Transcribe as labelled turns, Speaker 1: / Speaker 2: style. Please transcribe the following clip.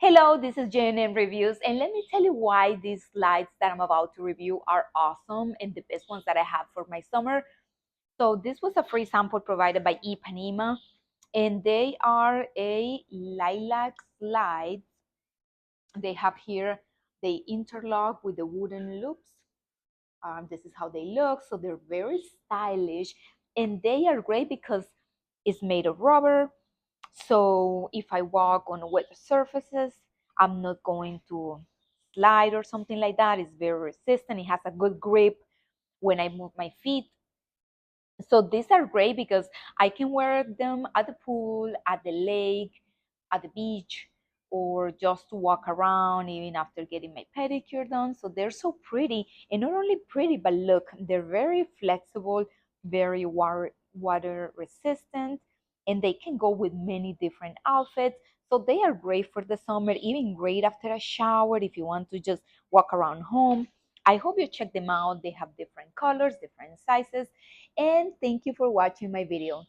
Speaker 1: Hello, this is JNM Reviews, and let me tell you why these slides that I'm about to review are awesome and the best ones that I have for my summer. So this was a free sample provided by Ipanema, and they are a lilac slides. They have here, they interlock with the wooden loops. This is how they look. So they're very stylish, and they are great because it's made of rubber. So if I walk on wet surfaces, I'm not going to slide or something like that. It's very resistant. It has a good grip when I move my feet. So these are great because I can wear them at the pool, at the lake, at the beach, or just to walk around even after getting my pedicure done. So they're so pretty, and not only pretty, but look, they're very flexible, very water resistant, and they can go with many different outfits. So they are great for the summer, even great after a shower if you want to just walk around home. I hope you check them out. They have different colors, different sizes, and thank you for watching my video.